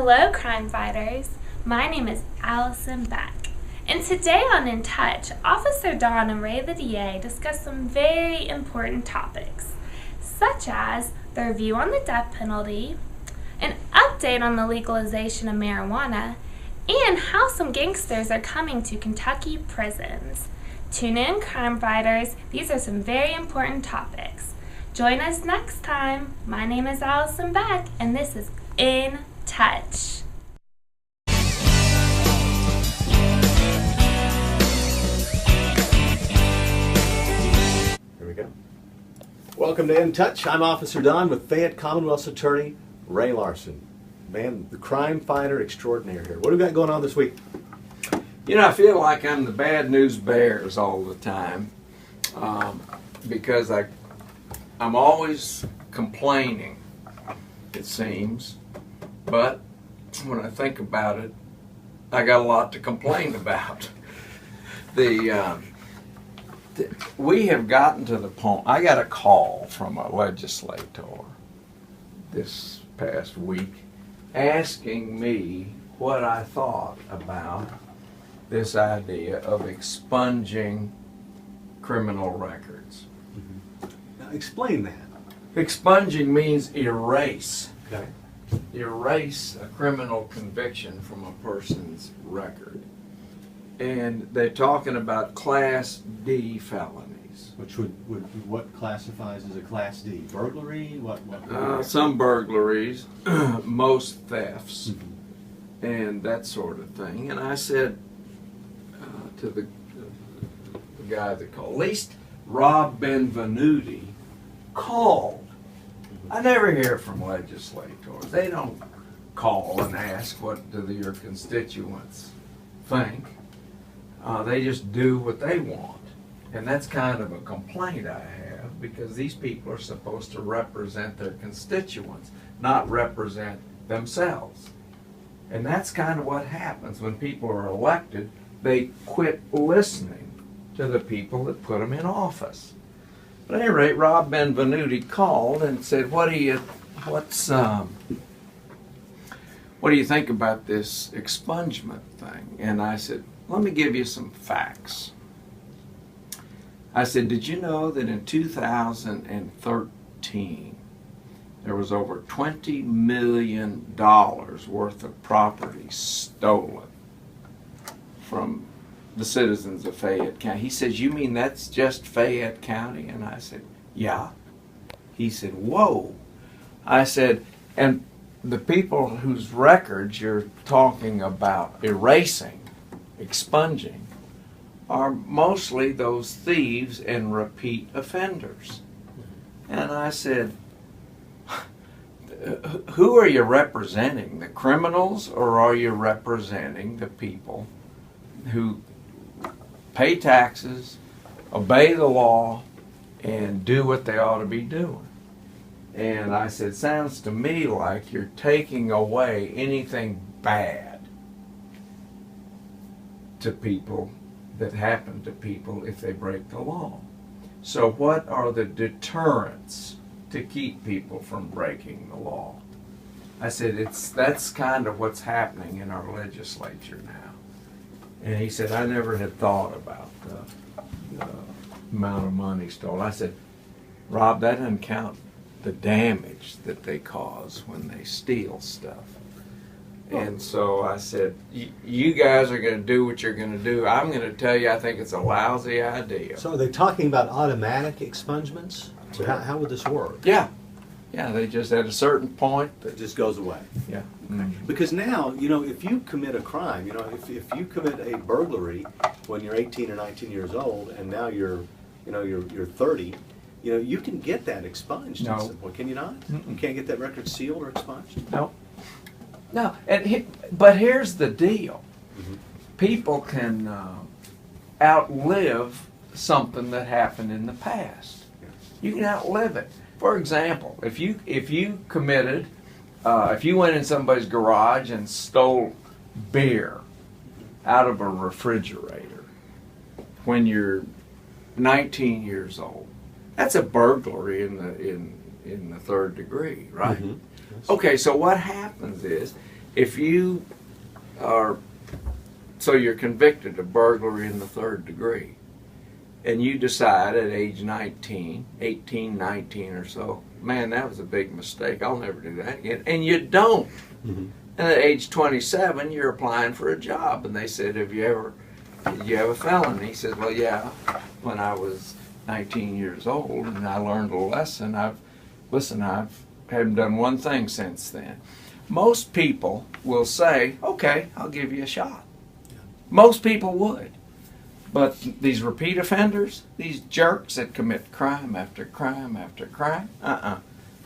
Hello, crime fighters. My name is Allison Beck. And today on InTouch, Officer Dawn and Ray the DA discuss some very important topics, such as the review on the death penalty, an update on the legalization of marijuana, and how some gangsters are coming to Kentucky prisons. Tune in, crime fighters. These are some very important topics. Join us next time. My name is Allison Beck, and this is InTouch. Here we go. Welcome to InTouch. I'm Officer Don with Fayette Commonwealth's Attorney Ray Larson. Man, the crime fighter extraordinaire here. What do we got going on this week? You know, I feel like I'm the bad news bears all the time because I'm always complaining, it seems. But when I think about it, I got a lot to complain about. We have gotten to the point. I got a call from a legislator this past week asking me what I thought about this idea of expunging criminal records. Mm-hmm. Now, explain that. Expunging means erase. Okay. Erase a criminal conviction from a person's record. And they're talking about Class D felonies. Which what classifies as a Class D? Burglary? What? Some burglaries, most thefts, Mm-hmm. and that sort of thing. And I said to the guy that called, at least Rob Benvenuti called. I never hear from legislators. They don't call and ask what do your constituents think. They just do what they want. And that's kind of a complaint I have, because these people are supposed to represent their constituents, not represent themselves. And that's kind of what happens when people are elected. They quit listening to the people that put them in office. But at any rate, Rob Benvenuti called and said, what do you think about this expungement thing? And I said, let me give you some facts. I said, did you know that in 2013 there was over $20 million worth of property stolen from the citizens of Fayette County? He says, you mean that's just Fayette County? And I said, yeah. He said, whoa. I said, and the people whose records you're talking about erasing, expunging, are mostly those thieves and repeat offenders. And I said, who are you representing? The criminals, or are you representing the people who pay taxes, obey the law, and do what they ought to be doing? And I said, sounds to me like you're taking away anything bad to people that happen to people if they break the law. So what are the deterrents to keep people from breaking the law? I said, that's kind of what's happening in our legislature now. And he said, I never had thought about the amount of money stolen. I said, Rob, that doesn't count the damage that they cause when they steal stuff. And so I said, you guys are going to do what you're going to do. I'm going to tell you, I think it's a lousy idea. So are they talking about automatic expungements? So how would this work? Yeah. Yeah, they just at a certain point. It just goes away. Yeah. Okay. Mm-hmm. Because now, if you commit a crime, if you commit a burglary when you're 18 or 19 years old, and now you're 30, you can get that expunged at some point, can you not? Mm-mm. You can't get that record sealed or expunged? No. No, but here's the deal. Mm-hmm. People can outlive something that happened in the past. Yeah. You can outlive it. For example, if you committed, if you went in somebody's garage and stole beer out of a refrigerator when you're 19 years old, that's a burglary in the third degree, right? Mm-hmm. Okay, so what happens is if you are, so you're convicted of burglary in the third degree, and you decide at age 19, 18, 19 or so, man, that was a big mistake, I'll never do that again, and you don't. Mm-hmm. And at age 27, you're applying for a job, and they said, did you have a felony? He said, well, yeah, when I was 19 years old, and I learned a lesson. I haven't done one thing since then. Most people will say, okay, I'll give you a shot. Most people would. But these repeat offenders, these jerks that commit crime after crime after crime,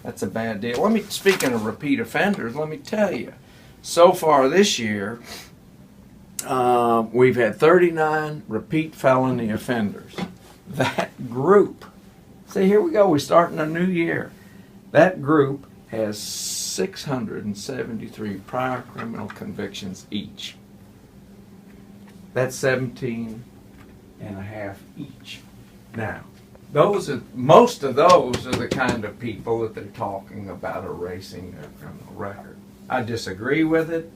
that's a bad deal. Speaking of repeat offenders, let me tell you, so far this year, we've had 39 repeat felony offenders. That group, see, here we go, we're starting a new year. That group has 673 prior criminal convictions each. That's 17 and a half each. Now, most of those are the kind of people that they're talking about erasing their criminal record. I disagree with it,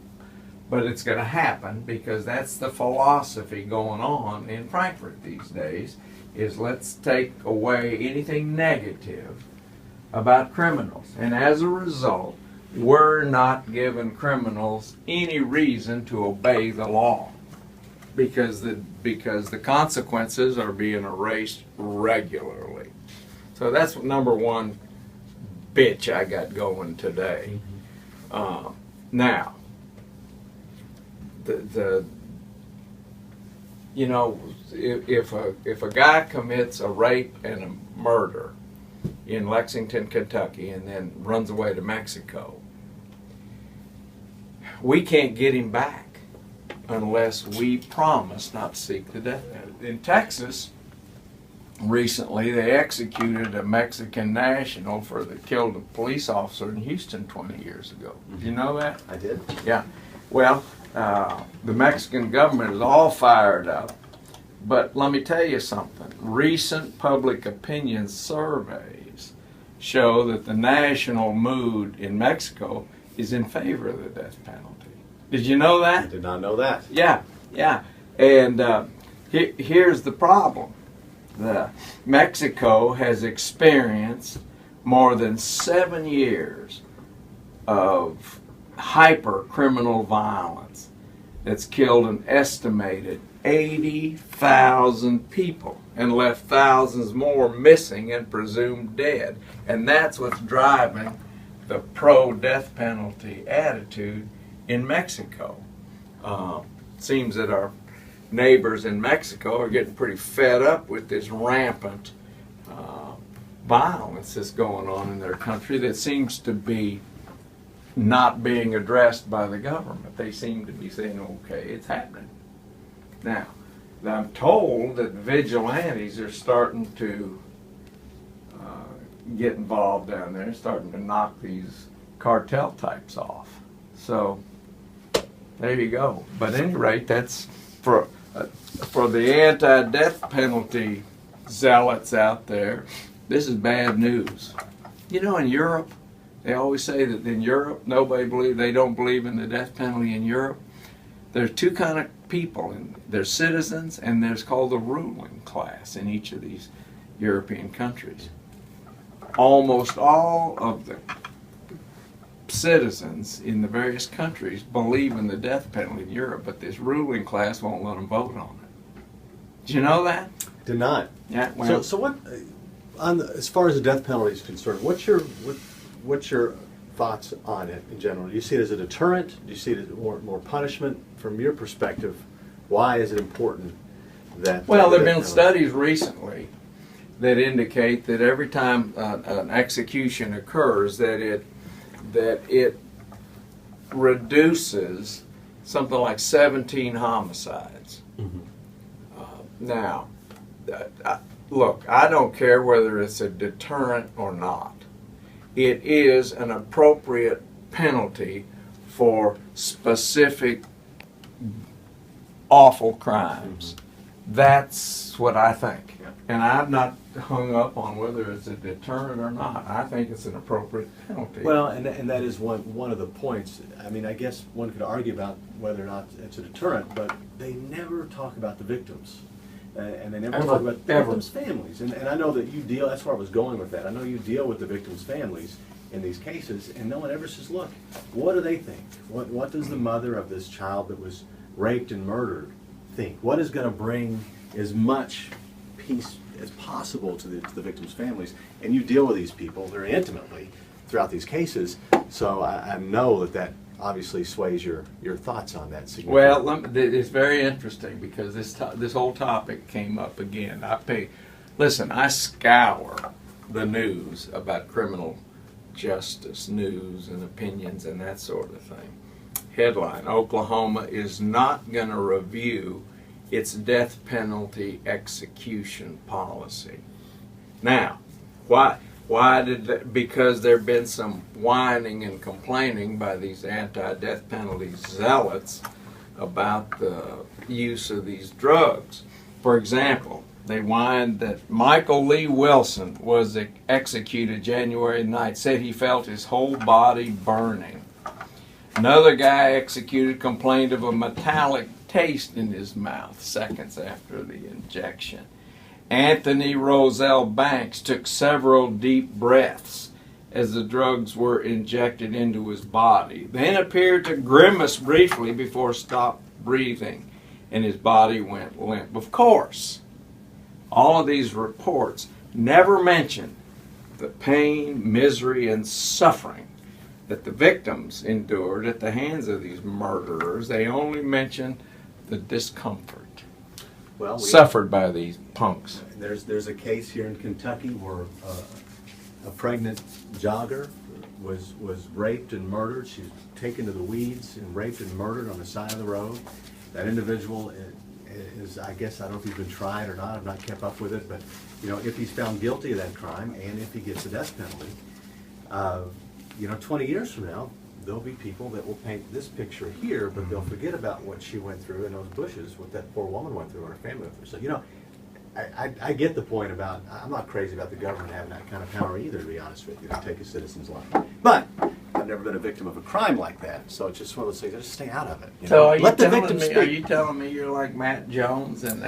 but it's going to happen because that's the philosophy going on in Frankfurt these days, is let's take away anything negative about criminals. And as a result, we're not giving criminals any reason to obey the law because the consequences are being erased regularly. So that's number one bitch I got going today. Now, if a guy commits a rape and a murder in Lexington, Kentucky, and then runs away to Mexico, we can't get him back unless we promise not to seek the death penalty. In Texas, recently they executed a Mexican national that killed a police officer in Houston 20 years ago. Did you know that? I did. Yeah. Well, the Mexican government is all fired up. But let me tell you something. Recent public opinion surveys show that the national mood in Mexico is in favor of the death penalty. Did you know that? I did not know that. Yeah. And here's the problem. Mexico has experienced more than 7 years of hyper-criminal violence that's killed an estimated 80,000 people and left thousands more missing and presumed dead. And that's what's driving the pro-death penalty attitude in Mexico. Seems that our neighbors in Mexico are getting pretty fed up with this rampant violence that's going on in their country that seems to be not being addressed by the government. They seem to be saying, okay, it's happening. Now, I'm told that vigilantes are starting to get involved down there, starting to knock these cartel types off. So, there you go. But at any rate, that's for the anti-death penalty zealots out there, this is bad news. You know, in Europe, they always say that in Europe, they don't believe in the death penalty in Europe. There's two kind of people. There's citizens and there's called the ruling class in each of these European countries. Almost all of the citizens in the various countries believe in the death penalty in Europe, but this ruling class won't let them vote on it. Did you know that? Did not. Yeah. Well, So what, as far as the death penalty is concerned, what's your thoughts on it in general? Do you see it as a deterrent? Do you see it as more punishment? From your perspective, why is it important that? Well, there have been studies recently that indicate that every time an execution occurs, that it reduces something like 17 homicides. Mm-hmm. Now, look, I don't care whether it's a deterrent or not. It is an appropriate penalty for specific awful crimes. Mm-hmm. That's what I think. Yeah. And I'm not hung up on whether it's a deterrent or not. I think it's an appropriate penalty. Well, and that is one of the points. I mean, I guess one could argue about whether or not it's a deterrent, but they never talk about the victims. And they never talk about the victims' families. And I know that you deal, that's where I was going with that. I know you deal with the victims' families in these cases, and no one ever says, look, what do they think? What does the mother of this child that was raped and murdered think? What is going to bring as much peace as possible to the victims' families? And you deal with these people very intimately throughout these cases, so I know that obviously sways your thoughts on that. Well, it's very interesting because this whole topic came up again. Listen, I scour the news about criminal justice news and opinions and that sort of thing. Headline: Oklahoma is not going to review its death penalty execution policy. Now, why did that? Because there have been some whining and complaining by these anti-death penalty zealots about the use of these drugs. For example, they whined that Michael Lee Wilson was executed January night, said he felt his whole body burning. Another guy executed complained of a metallic taste in his mouth seconds after the injection. Anthony Roselle Banks took several deep breaths as the drugs were injected into his body, then appeared to grimace briefly before stopped breathing, and his body went limp. Of course, all of these reports never mention the pain, misery, and suffering that the victims endured at the hands of these murderers. They only mention the discomfort suffered by these punks. There's a case here in Kentucky where a pregnant jogger was raped and murdered. She was taken to the weeds and raped and murdered on the side of the road. That individual is, I guess, I don't know if he's been tried or not. I've not kept up with it, but if he's found guilty of that crime and if he gets a death penalty, 20 years from now, there'll be people that will paint this picture here, but they'll forget about what she went through in those bushes, what that poor woman went through, or her family went through. So, I get the point about, I'm not crazy about the government having that kind of power either, to be honest with you, to take a citizen's life. But I've never been a victim of a crime like that, so it's just one of those things, just stay out of it. So let the victim speak. Are you telling me you're like Matt Jones and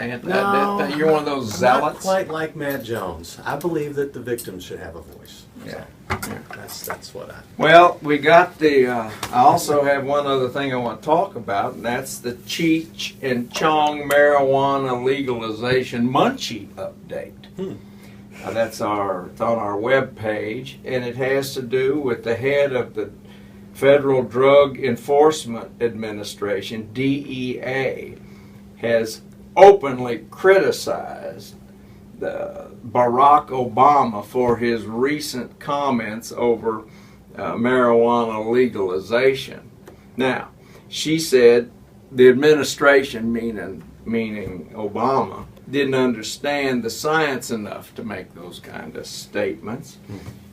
you're one of those zealots? Not quite like Matt Jones. I believe that the victims should have a voice. Yeah. So that's what I... Well, we got I also have one other thing I want to talk about, and that's the Cheech and Chong marijuana legalization munchie update. It's on our web page, and it has to do with the head of the Federal Drug Enforcement Administration, DEA, has openly criticized Barack Obama for his recent comments over marijuana legalization. Now, she said the administration, meaning Obama, didn't understand the science enough to make those kind of statements,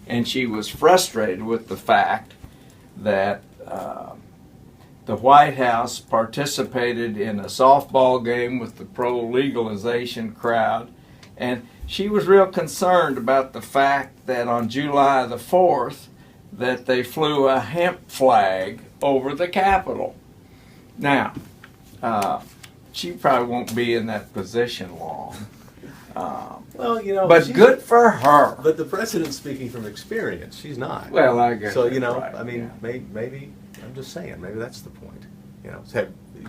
and she was frustrated with the fact that the White House participated in a softball game with the pro-legalization crowd, and she was real concerned about the fact that on July the 4th that they flew a hemp flag over the Capitol. Now, she probably won't be in that position long. But good for her. But the president's speaking from experience. She's not. Well, I guess. So, right. I mean, maybe, I'm just saying, maybe that's the point.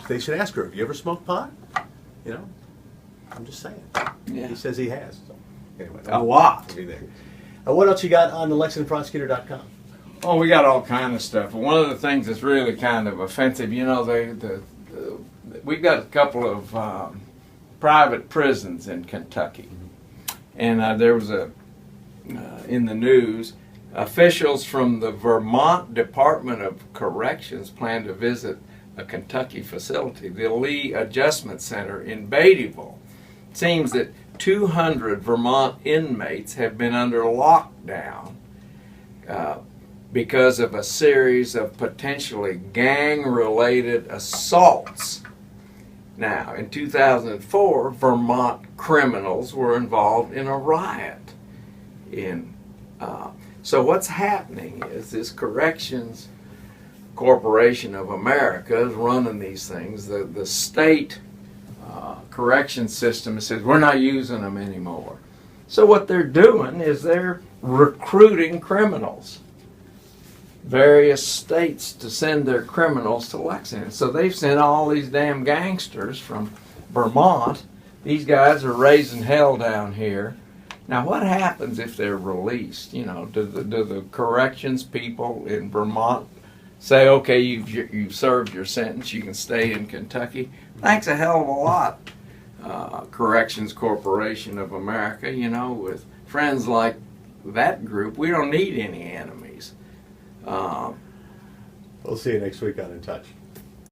They should ask her, have you ever smoked pot? I'm just saying. Yeah. He says he has. So, anyway, a lot. What else you got on the LexingtonProsecutor.com? Oh, we got all kind of stuff. One of the things that's really kind of offensive, we've got a couple of private prisons in Kentucky, and there was in the news, officials from the Vermont Department of Corrections plan to visit a Kentucky facility, the Lee Adjustment Center in Beattyville. It seems that 200 Vermont inmates have been under lockdown because of a series of potentially gang-related assaults. Now, in 2004, Vermont criminals were involved in a riot. So what's happening is this Corrections Corporation of America is running these things. The state correction system says we're not using them anymore. So what they're doing is they're recruiting criminals, various states, to send their criminals to Lexington. So they've sent all these damn gangsters from Vermont. These guys are raising hell down here. Now what happens if they're released? You know, do the corrections people in Vermont say, okay, you've served your sentence, you can stay in Kentucky? Thanks a hell of a lot, Corrections Corporation of America. You know, with friends like that group, we don't need any enemies. We'll see you next week on In Touch.